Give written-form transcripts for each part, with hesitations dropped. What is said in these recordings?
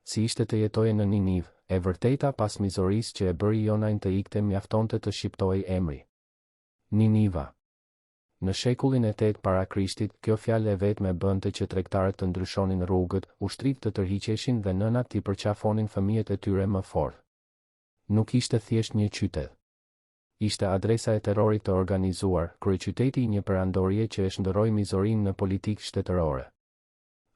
si ishte të jetoje në Ninive, e vërteta pas mizorisë që e bëri Jonajn të ikte mjaftonte të shqiptojë emri. Niniva. Në shekullin e 8 para Krishtit, kjo fjalë e vetme bënte që tregtarët të ndryshonin rrugët, ushtrit të tërhiqeshin dhe nënat t'i përqafonin fëmijët e tyre më fort. Nuk ishte thjesht një qytet. Ishte adresa e terrorit të organizuar, kryeqyteti i një perandorie që e shndërroi mizorinë në politikë shtetërore.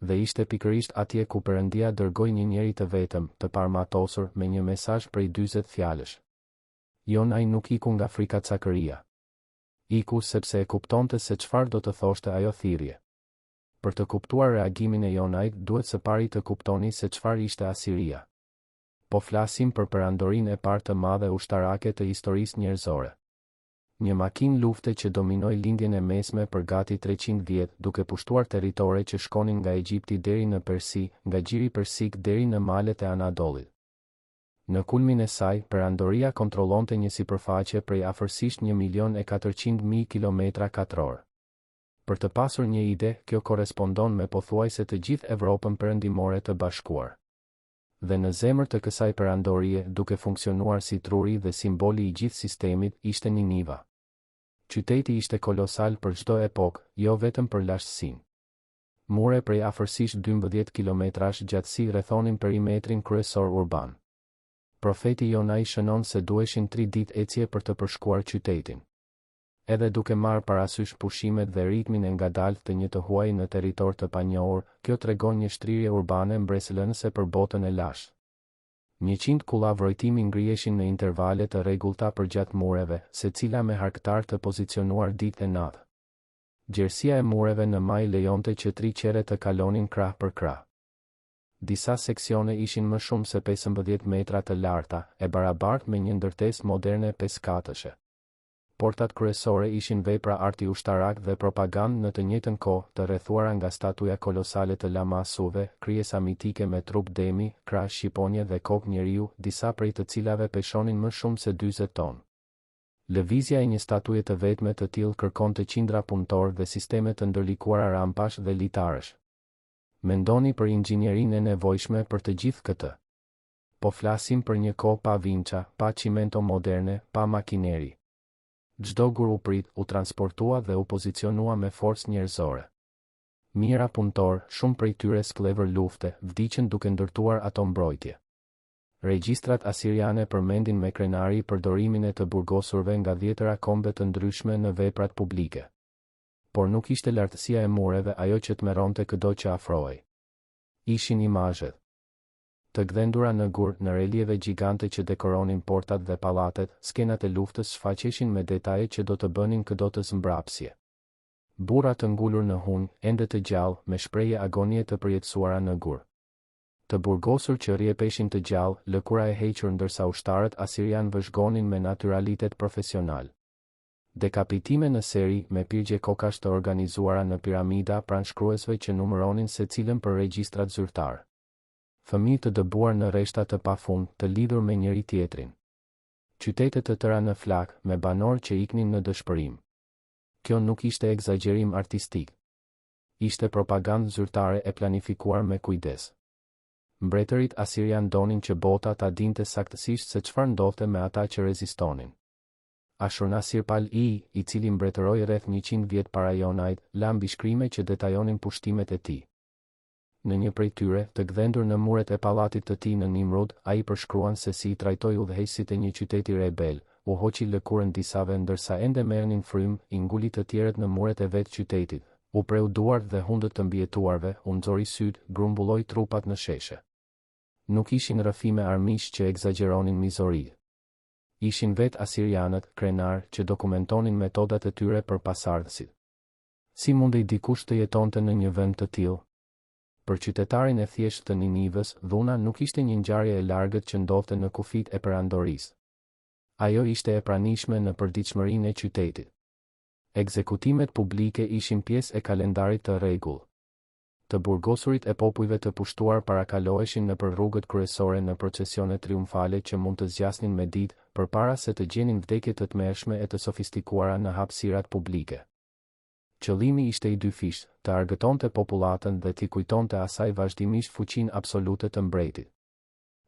Dhe ishte pikërisht atje ku Perëndia dërgoi një njeri të vetëm, të parmatosur, me një mesazh prej 40 fjalësh. Jonajn nuk iku nga frikacakëria. Iku sepse e kuptonte se çfarë do të thoshte ajo thirrje. Për të kuptuar reagimin e Jonajt, duhet së pari të kuptoni se çfarë ishte Asiria. Po flasim për perandorinë e parë të madhe ushtarake të historisë njerëzore. Një makinë lufte që dominoi lindjen e mesme për gati 300 vjet, duke pushtuar territore që shkonin nga Egjipti deri në Persi, nga gjiri persik deri në malet e Anadollit. Në kulmin e saj, perandoria kontrollonte një sipërfaqe prej afërsisht 1.400.000 km². Për të pasur një ide, kjo korespondon me pothuajse të gjithë Evropën perëndimore të bashkuar. Dhe në zemër të kësaj perandorie, duke funksionuar si truri dhe simboli i gjithë sistemit, ishte Niniva. Qyteti ishte kolosal për çdo epokë, jo vetëm për lashtësinë. Mure prej afërsisht 12 kilometrash gjatësi rrethonin perimetrin kryesor urban. Profeti Jonaj shënon se duheshin 3 ditë ecje për të përshkuar qytetin. Edhe duke marrë parasysh pushimet dhe ritmin e ngadaltë të një të huaj në territor të panjohur, kjo tregon një shtrirje urbane mbresëlënëse për botën e lashtë. 100 kulla vrojtimi ngriheshin në intervale të rregullta përgjatë mureve, secila me harktar të pozicionuar ditë e natë. Gjerësia e mureve në maj lejonte që 3 qere të kalonin krah për krah. Disa seksione ishin më shumë se 15 metra të larta, e barabartë me një ndërtesë moderne peskatëshe. Portat kryesore ishin vepra arti ushtarak dhe propagandë në të njëjtën kohë, të rrethuara nga statuja kolosale të Lamasuve, krijesa mitike me trup demi, krah shqiponje dhe kokë njeriu, disa prej të cilave peshonin më shumë se 40 ton. Lëvizja e një statuje të vetme të tillë kërkonte qindra punëtor dhe sisteme të ndërlikuara rampash dhe litarësh. Mendoni për inxhinierinë e nevojshme për të gjithë këtë. Po flasim për një kohë pa vinça, pa çimento moderne, pa makineri. Çdo gur u prit, u transportua dhe u pozicionua me forcë njerëzore. Mijëra punëtor, shumë prej tyre skllëvër lufte, vdiqën duke ndërtuar ato mbrojtje. Regjistrat asiriane përmendin me krenari përdorimin e të burgosurve nga 10 kombe të ndryshme në veprat publike. Por nuk ishte lartësia e mureve ajo që të meronte çdo që afrohej. Ishin imazhet të gdhendura në gur, në relieve gjigante që dekoronin portat dhe pallatet, skenat e luftës shfaqeshin me detaje që do të bënin çdo të zmbrapsje. Burra të ngulur në hun, ende të gjallë, me shprehje agonie të përjetësuara në gur. Të burgosur që rrjepeshin të gjallë, lëkura e hequr ndërsa ushtarët asirian vëzhgonin me naturalitet profesional. Dekapitime në seri, me pirgje kokash të organizuara në piramida pranë shkruesve që numëronin secilën për regjistrat zyrtar. Fëmijë të dëbuar në rreshta të pafund, të lidhur me njëri tjetrin. Qytete të tëra në flak, me banorë që iknin në dëshpërim. Kjo nuk ishte egzagerim artistik. Ishte propagandë zyrtare e planifikuar me kujdes. Mbretërit asirian donin që bota ta dinte saktësisht se çfarë ndodhte me ata që rezistonin. Ashurnasirpal I cili mbretëroi rreth 100 vjet para Jonajt, la mbishkrime që detajonin pushtimet e tij. Në një prej tyre, të gdhendur në muret e pallatit të tij në Nimrud, ai përshkruan se si I trajtoi udhëheqësit e një qyteti rebel, u hoqi lëkurën disave ndërsa ende merrnin frym, I nguli të tjerët në muret e vet qytetit, u preu duart dhe hundët të mbijetuarve, u nxori syt, grumbulloi trupat në sheshe. Nuk ishin rrëfime armiq që egzageronin mizorinë. Ishin vet asirianët, krenar, që dokumentonin metodat e tyre për pasardhësit. Si mundej dikush të jetonte në një vend të tillë? Për qytetarin e thjeshtë të Ninivës, dhuna nuk ishte një ngjarje e largët që ndodhte në kufit e perandorisë. Ajo ishte e pranishme në përditshmërinë e qytetit. Ekzekutimet publike ishin pjesë e kalendarit të rregull. Të burgosurit e popujve të pushtuar parakaloheshin nëpër rrugët kryesore në procesione triumfale që mund të zgjasnin me ditë, përpara se të gjenin vdekje të tmerrshme e të sofistikuara në hapësirat publike. Qëllimi ishte I dyfishtë, të argëtonte popullatën dhe t'i kujtonte asaj vazhdimisht fuqinë absolute të mbretit.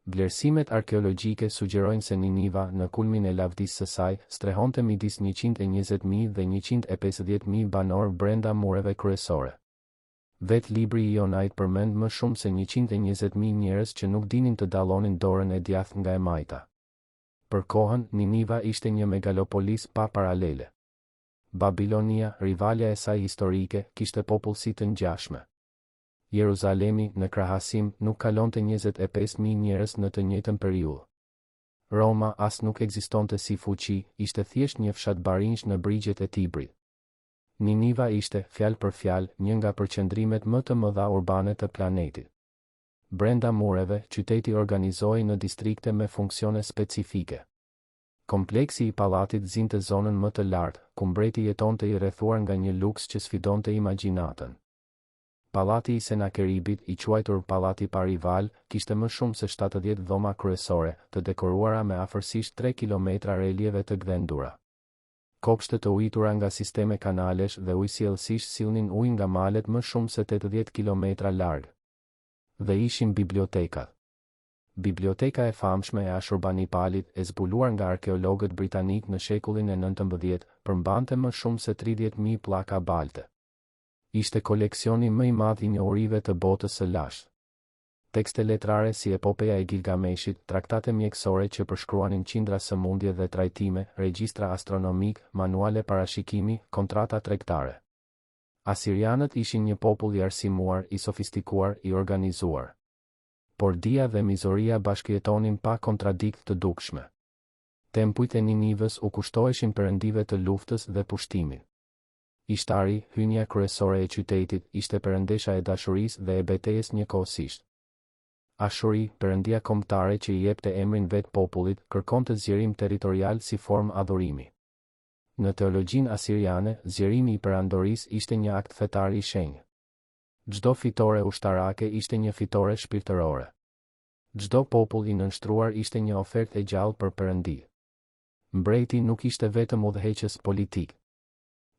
Vlerësimet arkeologjike sugjerojnë se Niniva në kulmin e lavdisë së saj strehonte midis 120.000 dhe 150.000 banor brenda mureve kryesore. Vetë libri i Jonait përmend më shumë se 120.000 njerëz që nuk dinin të dallonin dorën e djathtë nga e majta. Për kohën, Niniva ishte një megalopolis pa paralele. Babilonia, rivalja e saj historike, kishte popullsi të ngjashme. Jeruzalemi, në krahasim, nuk kalonte 25.000 njerëz në të njëjtën periudhë. Roma as nuk ekzistonte si fuqi, ishte thjesht një fshat barinj në brigjet e Tibrit. Niniva ishte, fjalë për fjalë, një nga përqendrimet më të mëdha urbane të planetit. Brenda mureve, qyteti organizohej në distrikte me funksione specifike. Kompleksi i pallatit zinte zonën më të lartë, ku mbreti jetonte i rrethuar nga një luks që sfidonte imagjinatën. Pallati i Senakeribit, i quajtur Pallati Parival, kishte më shumë se 70 dhoma kryesore, të dekoruara me afërsisht 3 kilometra relieve të gdhendura. Kopshte të ujitura nga sisteme kanalesh dhe ujësiellësisht sillnin ujë nga malet më shumë se 80 kilometra larg. Dhe ishin bibliotekat. Biblioteka e famshme e Ashurbanipalit, e zbuluar nga arkeologët britanik në shekullin e 19, përmbante më shumë se 30.000 pllaka balte. Ishte koleksioni më i madh i njohurive të botës së lashtë. Tekste letrare si Epopeja e Gilgameshit, traktate mjekësore që përshkruanin qindra sëmundje dhe trajtime, regjistra astronomik, manuale parashikimi, kontrata tregtare. Asirianët ishin një popull i arsimuar, i sofistikuar, i organizuar. Por dia dhe mizoria bashkëjetonin pa kontradikt të dukshme. Tempujt e Ninivës u kushtoheshin perëndive të luftës dhe pushtimit. Ishtari, hynja kryesore e qytetit, ishte perëndesha e dashurisë dhe e betejës njëkohësisht. Ashuri, perëndia kombëtare që i jepte emrin vet popullit, kërkonte zgjerim territorial si formë adhurimi. Në teologjinë asiriane, zgjerimi i perandorisë ishte një akt fetar i shenjtë. Çdo fitore ushtarake ishte një fitore shpirtërore. Çdo popull i nënshtruar ishte një ofertë e gjallë për perëndi. Mbreti nuk ishte vetëm udhëheqës politik.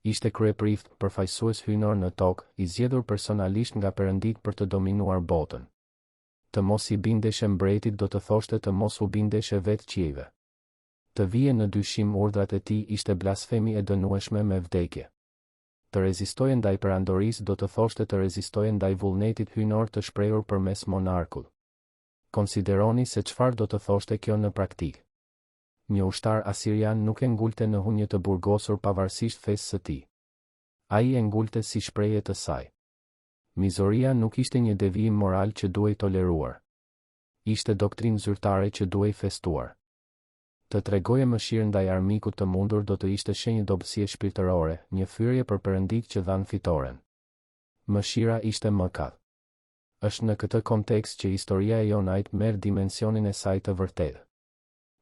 Ishte kryeprift, përfaqësues hyjnor në tokë, i zgjedhur personalisht nga perëndit për të dominuar botën. Të mos i bindeshe mbretit do të thoshte të mos u bindeshe vetë qiejve. Të vije në dyshim urdhrat e tij ishte blasfemi e dënueshme me vdekje. Të rezistoje ndaj perandorisë do të thoshte të rezistoje ndaj vullnetit hyjnor të shprehur përmes monarkut. Konsideroni se çfarë do të thoshte kjo në praktikë. Një ushtar asirian nuk e ngulte në hunjë të burgosur pavarësisht fesë së tij. Ai e ngulte si shprehje të saj. Mizoria nuk ishte një devijim moral që duhej toleruar. Ishte doktrinë zyrtare që duhej festuar. Të tregoje mëshirë ndaj armikut të mundur do të ishte shenjë dobësie shpirtërore, një thyrje për perëndit që dhan fitoren. Mëshira ishte mëkat. Është në këtë kontekst që historia e Jonait merr dimensionin e saj të vërtetë.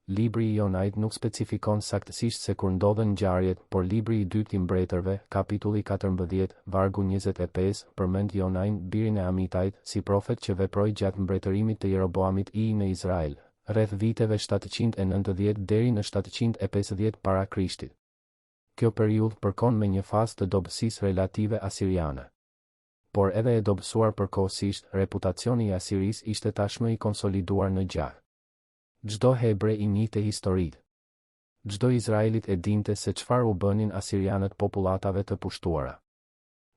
Libri i Jonait nuk specifikon saktësisht se kur ndodhen ngjarjet, por libri i dytë i mbretërve, kapitulli 14, vargu 25, përmend Jonain, birin e Amitajt, si profet që veproi gjatë mbretërimit të Jeroboamit I në Izrael, rreth viteve 790 deri në 750 para Krishtit. Kjo periudhë përkon me një fazë të dobësisë relative asiriane. Por edhe e dobësuar përkohësisht, reputacioni i Asirisë ishte tashmë i konsoliduar në gjak. Çdo hebre i njihte historitë. Çdo izraelit e dinte se çfarë u bënin asirianët popullatave të pushtuara.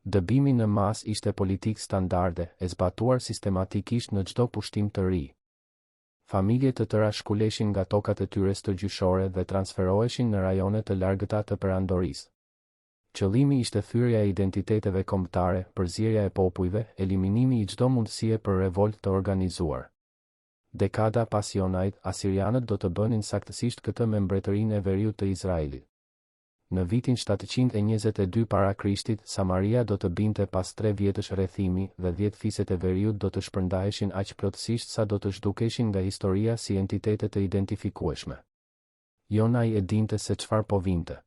Dëbimi në masë ishte politikë standarde, e zbatuar sistematikisht në çdo pushtim të ri. Familje të tëra shkuleshin nga tokat e tyre stërgjyshore dhe transferoheshin në rajone të largëta të perandorisë. Qëllimi ishte thyrja e identiteteve kombëtare, përzierja e popujve, eliminimi i çdo mundësie për revolt të organizuar. Dekada pas Jonait, asirianët do të bënin saktësisht këtë me mbretërinë e veriut të Izraelit. Në vitin 722 para Krishtit, Samaria do të binte pas 3 vjetësh rrethimi dhe 10 fiset e veriut do të shpërndaheshin aq plotësisht sa do të zhdukeshin nga historia si entitete të identifikueshme. Jonai e dinte se çfarë po vinte.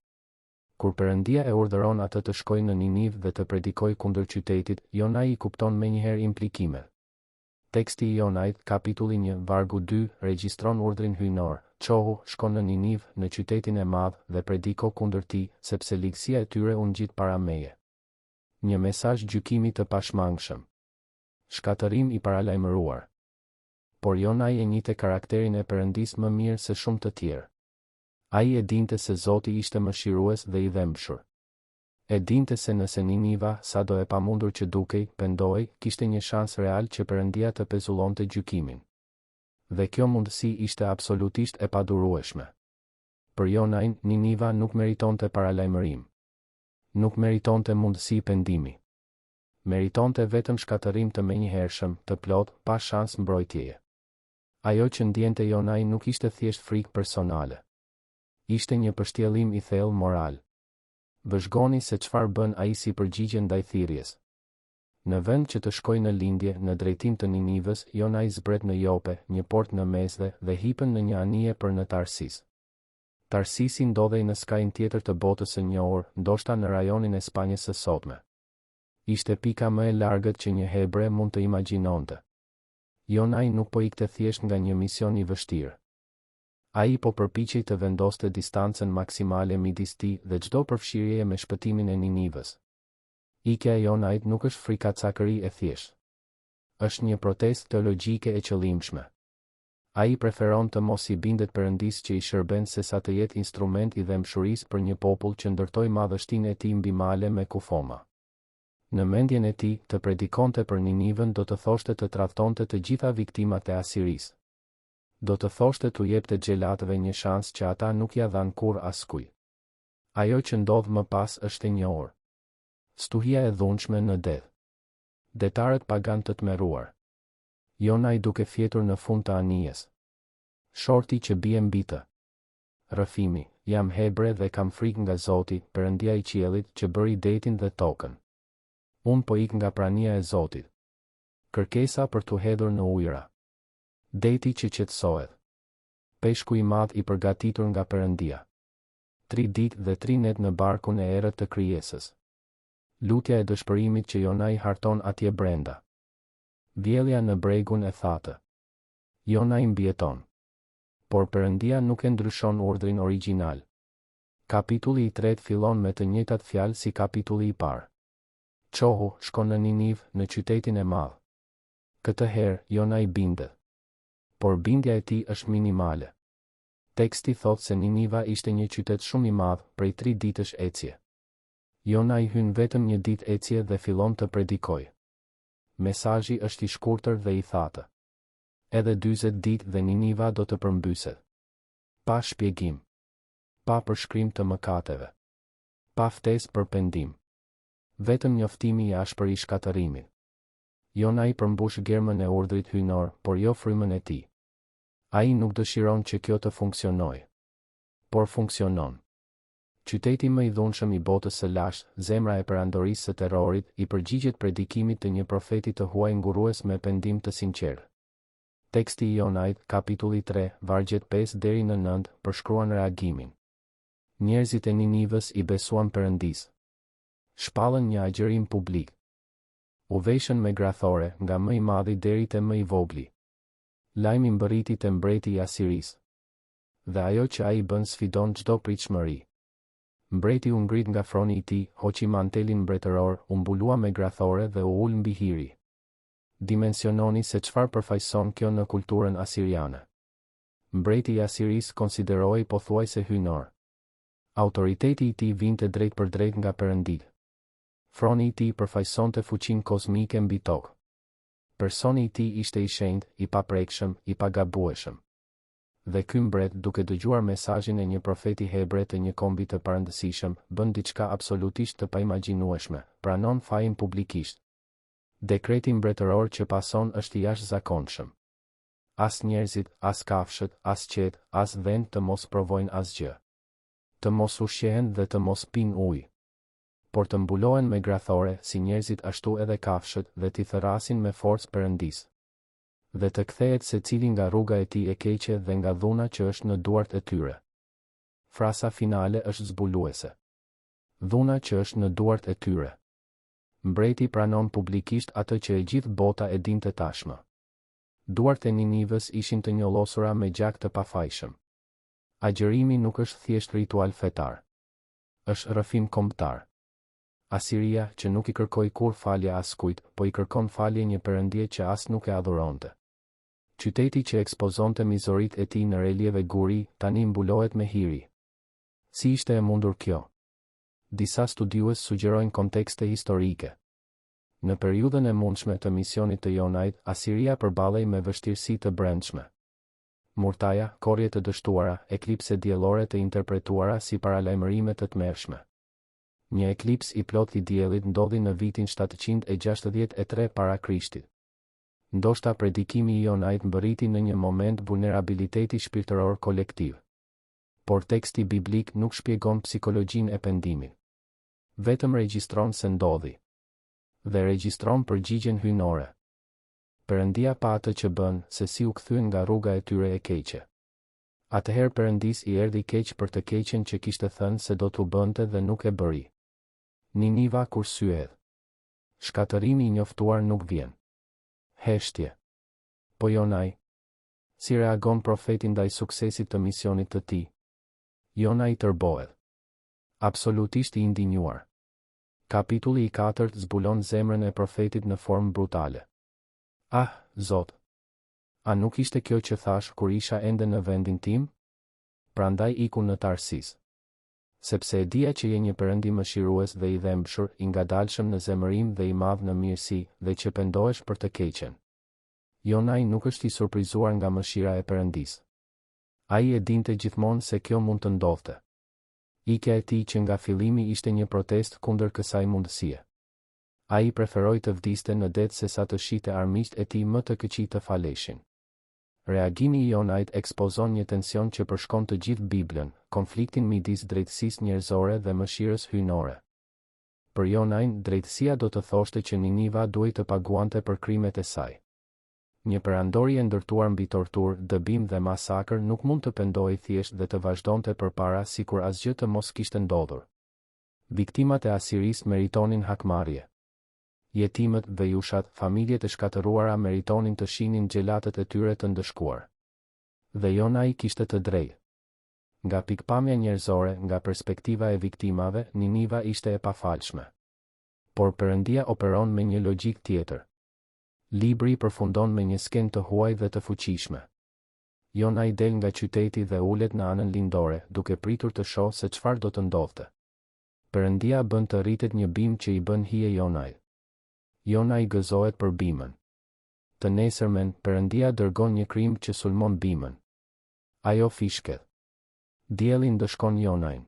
Kur Perëndia e urdhëron atë të shkojë në Niniv dhe të predikojë kundër qytetit, Jonai i kupton menjëherë implikimet. Teksti i Jonait, kapitulli 1, vargu 2, regjistron urdhrin hyjnor: "Çohu, shko në Niniv, në qytetin e madh, dhe prediko kundër tij, sepse ligësia e tyre u ngjit para meje." Një mesazh gjykimi të pashmangshëm. Shkatërim i paralajmëruar. por Jonaj e njihte karakterin e Perëndisë më mirë se shumë të tjerë. Ai e dinte se Zoti ishte mëshirues dhe i dhembshur. E dinte se nëse Niniva, sado e pamundur që dukej, pendohej, kishte një shans real që Perëndia të pezullonte gjykimin. Dhe kjo mundësi ishte absolutisht e padurueshme. Për Jonajin, Niniva nuk meritonte paralajmërim. Nuk meritonte mundësi pendimi. Meritonte vetëm shkatërim të menjëhershëm, të plot, pa shans mbrojtjeje. Ajo që ndjente Jonaj nuk ishte thjesht frikë personale. Ishte një përshtjellim i thellë moral. Vëzhgoni se çfarë bën ai si përgjigje ndaj thirrjes. Në vend që të shkojë në lindje në drejtim të Ninivës, Jonaj zbret në Jope, një port në mesdhe, dhe hipën në një anije për në Tarsis. Tarsisi ndodhej në skajin tjetër të botës së njohur, ndoshta në rajonin e Spanjës së sotme. Ishte pika më e largët që një hebre mund të imagjinonte. Jonaj nuk po ikte thjesht nga një mision i vështirë. Ai po përpiqej të vendoste distancën maksimale midis tij dhe çdo përfshirjeje me shpëtimin e Ninivës. Ikja e Jonajit nuk është frikacakëri e thjeshtë. Është një protestë teologjike e qëllimshme. Ai preferon të mos i bindet Perëndisë që i shërben sesa të jetë instrument i dhembshurisë për një popull që ndërtoi madhështinë e tij mbi male me kufoma. Në mendjen e tij, të predikonte për Ninivën do të thoshte të tradhtonte të gjitha viktimat e Asirisë. Do të thoshte t'u jepte xhelatëve një shans që ata nuk ja dhan kurrë askujt. Ajo që ndodh më pas është e njohur. Stuhia e dhunshme në det. Detarët pagan të tmerruar. Jonaj duke fjetur në fund të anijes. Shorti që bie mbi të. Rrëfimi, jam hebre dhe kam frikë nga Zoti, Perëndia i qiellit, që bëri detin dhe tokën. Unë po ik nga prania e Zotit. Kërkesa për t'u hedhur në ujëra. Deti që qetësohet. Peshku i madh i përgatitur nga Perëndia. 3 ditë dhe 3 net në barkun e errët të krijesës. Lutja e dëshpërimit që Jonaj harton atje brenda. Vjellja në bregun e thatë. Jonaj mbieton. Por Perëndia nuk e ndryshon urdhrin origjinal. Kapitulli i 3 fillon me të njëjtat fjalë si kapitulli i parë. Çohu, shkon në Niniv, në qytetin e madh. Këtë herë, Jonaj bindet. Por bindja e tij është minimale. Teksti thot se Niniva ishte një qytet shumë i madh, prej 3 ditësh ecje. Jonaj hyn vetëm një ditë ecje dhe fillon të predikojë. Mesazhi është i shkurtër dhe i thatë. Edhe 40 ditë dhe Niniva do të përmbyset. Pa shpjegim. Pa përshkrim të mëkateve. Pa ftesë për pendim. Vetëm njoftimi i ashpër i shkatërimit. Jonaj përmbush germën e urdhrit hyjnor, por jo frymën e tij. Ai nuk dëshiron që kjo të funksionojë. Por funksionon. Qyteti më i dhunshëm i botës së lashtë, zemra e perandorisë së terrorit, i përgjigjet predikimit të një profeti të huaj ngurues me pendim të sinqertë. Teksti i Jonajit, kapitulli 3, vargjet 5 deri në 9, përshkruan reagimin. Njerëzit e Ninivës i besuan Perëndisë. Shpallën një agjërim publik. U veshën me grathore, nga më i madhi deri te më i vogli. Lajmi mbërriti te mbreti i Asirisë. Dhe ajo që ai bën sfidon çdo pritshmëri. Mbreti u ngrit nga froni i tij, hoqi mantelin mbretëror, u mbulua me grathore dhe u ul mbi hiri. Dimensiononi se çfarë përfaqëson kjo në kulturën asiriane. Mbreti i Asirisë konsiderohej pothuajse hyjnor. Autoriteti i tij vinte drejt për drejt nga Perëndia. Froni i tij përfaqësonte fuqinë kozmike mbi tokë. Personi i tij ishte i shenjtë, i paprekshëm, i pagabueshëm. Dhe ky mbret, duke dëgjuar mesazhin e një profeti hebre të një kombi të parëndësishëm, bën diçka absolutisht të paimagjinueshme, pranon fajin publikisht. Dekreti mbretëror që pason është i jashtëzakonshëm. As njerëzit, as kafshët, as qetë, as vend të mos provojnë asgjë. Të mos ushqehen dhe të mos pinë ujë. Por të mbulohen me grathore, si njerëzit ashtu edhe kafshët, dhe t'i thërasin me forcë Perëndisë. Dhe të kthehet secili nga rruga e tij e keqe dhe nga dhuna që është në duart e tyre. Frasa finale është zbuluese. Dhuna që është në duart e tyre. Mbreti pranon publikisht atë që e gjithë bota e dinte tashmë. Duart e Ninivës ishin të njollosura me gjak të pafajshëm. Agjërimi nuk është thjesht ritual fetar. Është rrëfim kombëtar. Asiria, që nuk i kërkoi kur falje askujt, po i kërkon falje një Perëndie që as nuk e adhuronte. Qyteti që ekspozonte mizorit e tij në relieve guri, tani mbulohet me hiri. Si ishte e mundur kjo? Disa studiues sugjerojnë kontekste historike. Në periudhën e mundshme të misionit të Jonait, Asiria përballej me vështirësi të brendshme. Murtaja, korrje të dështuara, eklipse diellore të interpretuara si paralajmërime të tmerrshme. Një eklips i plot i diellit ndodhi në vitin 763 para Krishtit. Ndoshta predikimi i Jonait mbërriti në një moment vulnerabiliteti shpirtëror kolektiv. Por teksti biblik nuk shpjegon psikologjinë e pendimit. Vetëm regjistron se ndodhi. Dhe regjistron përgjigjen hyjnore. Perëndia pa atë që bën, se si u kthyen nga rruga e tyre e keqe. Atëherë Perëndis i erdhi keq për të keqen që kishte thënë se do t'u bënte dhe nuk e bëri. Niniva kur syhet. Shkatërimi i njoftuar nuk vjen. Heshtje. Po Jonai? Si reagon profeti ndaj suksesit të misionit të tij? Jonai tërbohet. Absolutisht i indinjuar. Kapitulli i 4 zbulon zemrën e profetit në formë brutale. Ah, Zot! A nuk ishte kjo që thash kur isha ende në vendin tim? Prandaj iku në Tarsis. Sepse e dija që je një Perëndi mëshirues dhe i dhembshëm, i ngadalshëm në zemërim dhe i madh në mirësi, dhe që pendohesh për të keqen. Jonai nuk është i surprizuar nga mëshira e Perëndis. Ai e dinte gjithmonë se kjo mund të ndodhte. Ikja e tij që nga fillimi ishte një protest kundër kësaj mundësie. Ai preferoi të vdiste në det sesa të shite armiqt e tij më të këqij të faleshin. Reagimi i Jonait ekspozon një tension që përshkon të gjithë Biblën, konfliktin midis drejtësisë njerëzore dhe mëshirës hyjnore. Për Jonain, drejtësia do të thoshte që Niniva duhej të paguante për krimet e saj. Një perandori e ndërtuar mbi torturë, dëbim dhe masakër nuk mund të pendohej thjesht dhe të vazhdonte përpara sikur asgjë të mos kishte ndodhur. Viktimat e Asirisë meritonin hakmarrje. Jetimët, vejushat, familjet e shkatëruara meritonin të shihnin xhelatët e tyre të ndëshkuar. Dhe Jonai kishte të drejtë. Nga pikpamja njerëzore, nga perspektiva e viktimave, Niniva ishte e pafalshme. Por Perëndia operon me një logjik tjetër. Libri përfundon me një skenë të huaj dhe të fuqishme. Jonai del nga qyteti dhe ulet në anën lindore, duke pritur të shohë se çfarë do të ndodhte. Perëndia bën të rritet një bim që i bën hije Jonait. Jonai gëzohet për bimën. Të nesërmen, Perëndia dërgon një krim që sulmon bimën. Ajo fishket. Dielli ndëshkon Jonain.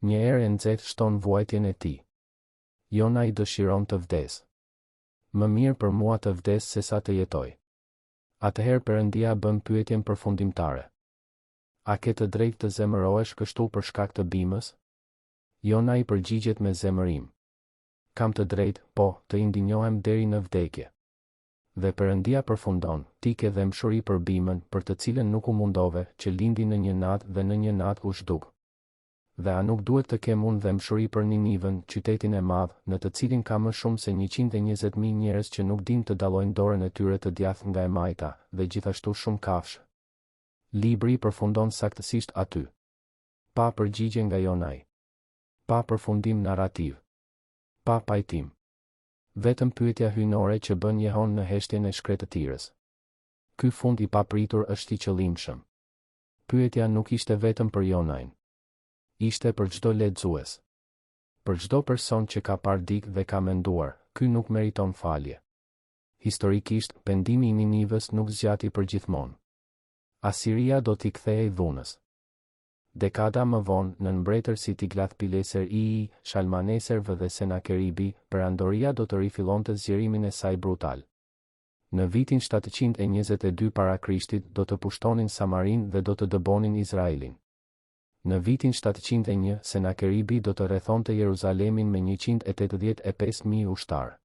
Një erë e nxehtë shton vuajtjen e tij. Jonai dëshiron të vdes. Më mirë për mua të vdes se sa të jetoj. Atëherë Perëndia bën pyetjen përfundimtare. A ke të drejtë të zemërohesh kështu për shkak të bimës? Jonai përgjigjet me zemërim. Kam të drejtë, po, të indinjohem deri në vdekje. Dhe Perëndia përfundon, ti ke dëmshuri për bimën, për të cilën nuk u mundove, që lindi në një natë dhe në një natë u zhduk. Dhe a nuk duhet të kem unë dëmshuri për Ninivën, qytetin e madh, në të cilin ka më shumë se 120.000 njerëz që nuk din të dallojnë dorën e tyre të djathtë nga e majta, dhe gjithashtu shumë kafshë. Libri përfundon saktësisht aty. Pa përgjigje nga Jonai. Pa përfundim narrativ. Pa pajtim. Vetëm pyetja hyjnore që bën jehon në heshtjen e shkretëtirës. Ky fund i papritur është i qëllimshëm. Pyetja nuk ishte vetëm për Jonain. Ishte për çdo lexues. Për çdo person që ka parë dikë dhe ka menduar, ky nuk meriton falje. Historikisht, pendimi i Ninivës nuk zgjati përgjithmonë. Asiria do t'i kthehej dhunës. Dekada më vonë, në mbretër si Tiglath-Pileser I, Shalmaneser V dhe Senakeribi, perandoria do të rifillonte zgjerimin e saj brutal. Në vitin 722 para Krishtit do të pushtonin Samarin dhe do të dëbonin Izraelin. Në vitin 701, Senakeribi do të rrethonte Jeruzalemin me 185.000 ushtar.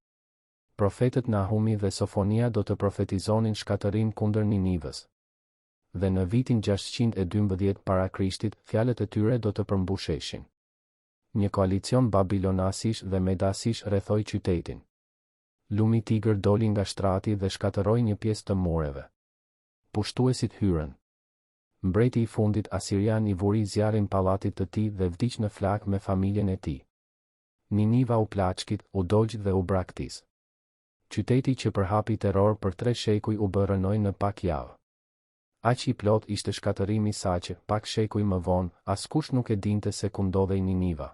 Profetët Nahumi dhe Sofonia do të profetizonin shkatërim kundër Ninivës. Dhe në vitin 612 para Krishtit, fjalët e tyre do të përmbusheshin. Një koalicion babilonasish dhe medasish rrethoi qytetin. Lumi tigër doli nga shtrati dhe shkatëroi një pjesë të mureve. Pushtuesit hyrën. Mbreti i fundit asirian i vuri zjarrin pallatit të tij dhe vdiq në flak me familjen e tij. Niniva u plaçkit, u dolq dhe u braktis. Qyteti që përhapi terror për 3 shekuj u bë rënoj në pak javë. Aq i plot ishte shkatërimi saqë, pak shekuj më vonë, askush nuk e dinte se ku ndodhej Niniva.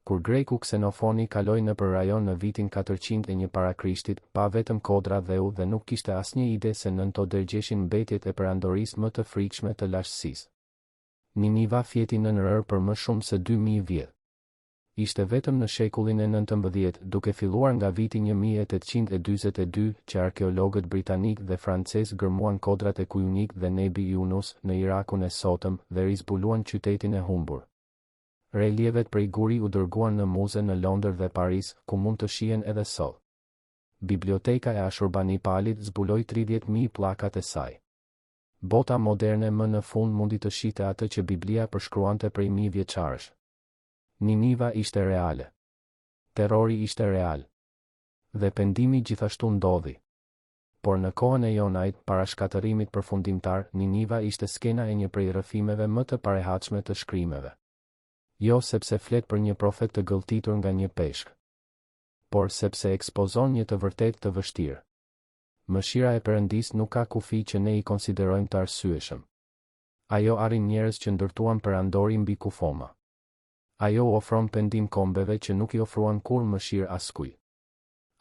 Kur greku Ksenofoni kaloi nëpër rajon në vitin 401 para Krishtit, pa vetëm kodra dheu dhe nuk kishte asnjë ide se nën to dërgjeshin mbetjet e perandorisë më të frikshme të lashësisë. Niniva fjeti në rër për më shumë se 2000 vjet. Ishte vetëm në shekullin e 19, duke filluar nga viti 1842 që arkeologët britanik dhe francez gërmuan kodrat e Kujunik dhe Nebi Yunus në Irakun e sotëm dhe rizbuluan qytetin e humbur. Relievet prej guri u dërguan në muze në Londër dhe Paris, ku mund të shihen edhe sot. Biblioteka e Ashurbanipalit zbuloi 30.000 pllakat e saj. Bota moderne më në fund mundi të shite atë që Biblia përshkruante prej 1000 vjeçarësh. Niniva ishte reale. Terrori ishte real. Dhe pendimi gjithashtu ndodhi. Por në kohën e Jonait, para shkatërimit përfundimtar, Niniva ishte skena e një prej rrëfimeve më të parehatshme të shkrimeve. Jo sepse flet për një profet të gëlltitur nga një peshk, por sepse ekspozon një të vërtet të vështirë. Mëshira e Perëndis nuk ka kufi që ne i konsiderojmë të arsyeshëm. Ajo arrin njerëz që ndërtuan perandori mbi kufoma. Ajo ofron pendim kombeve që nuk i ofruan kur mëshirë askujt.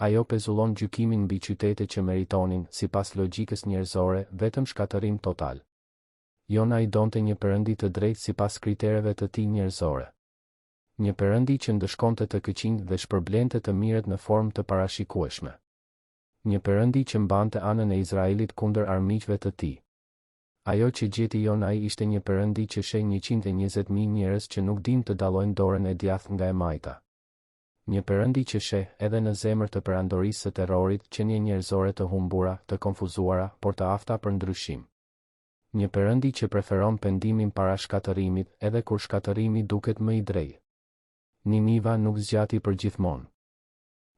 Ajo pezullon gjykimin mbi qytete që meritonin, sipas logjikës njerëzore, vetëm shkatërim total. Jona i donte një perëndi të drejtë sipas kritereve të tij njerëzore. Një perëndi që ndëshkonte të këqinjt dhe shpërblente të mirët në formë të parashikueshme. Një perëndi që mbante anën e Izraelit kundër armiqve të tij. Ajo që gjeti Jonai ishte një perëndi që sheh 120.000 njerëz që nuk din të dallojnë dorën e djathtë nga e majta. Një perëndi që sheh edhe në zemër të perandorisë së terrorit qenie njerëzore të humbura, të konfuzuara, por të afta për ndryshim. Një perëndi që preferon pendimin para shkatërimit, edhe kur shkatërimi duket më i drejtë. Niniva nuk zgjati përgjithmonë.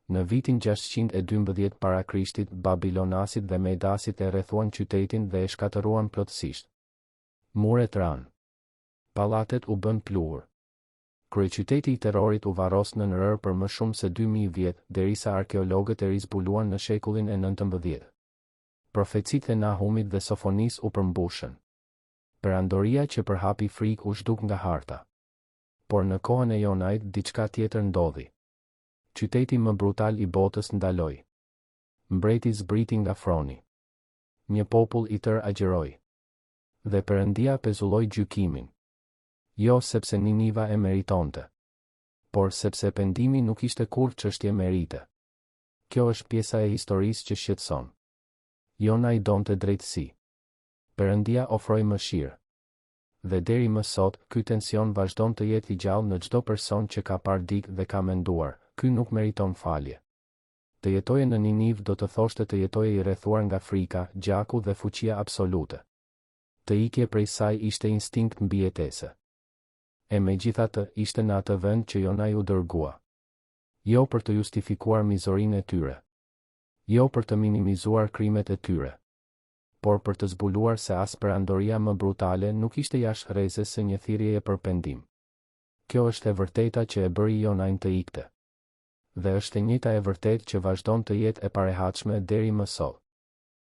Në vitin 612 para Krishtit, Babilonasit dhe Medasit e rrethuan qytetin dhe e shkatëruan plotësisht. Muret ranë. Pallatet u bën pluhur. Kryeqyteti i terrorit u varros në rër për më shumë se 2000 vjet, derisa arkeologët e rizbuluan në shekullin e 19. Profecitë e Nahumit dhe Sofonis u përmbushën. Perandoria që përhapi frikë u zhduk nga harta. Por në kohën e Jonait diçka tjetër ndodhi. Qyteti më brutal i botës ndaloi. Mbreti zbriti nga froni. Një popull i tërë agjeroi. Dhe Perëndia pezulloi gjykimin. Jo sepse Niniva e meritonte, por sepse pendimi nuk ishte kur çështje merite. Kjo është pjesa e historisë që shqetëson. Jona i donte drejtësi. Perëndia ofroi mëshirë. Dhe deri më sot, ky tension vazhdon të jetë i gjallë në çdo person që ka parë dikë dhe ka menduar, ky nuk meriton falje. Të jetoje në Niniv do të thoshte të jetoje i rrethuar nga frika, gjaku dhe fuqia absolute. Të ikje prej saj ishte instinkt mbijetese. E megjithatë, ishte në atë vend që Jonai u dërgua. Jo për të justifikuar mizorinë e tyre. Jo për të minimizuar krimet e tyre. Por për të zbuluar se as perandoria më brutale nuk ishte jashtë rrezës së një thirrjeje për pendim. Kjo është e vërteta që e bëri Jonain të ikte. Dhe është e njëjta e vërtetë që vazhdon të jetë e parehatshme deri më sot.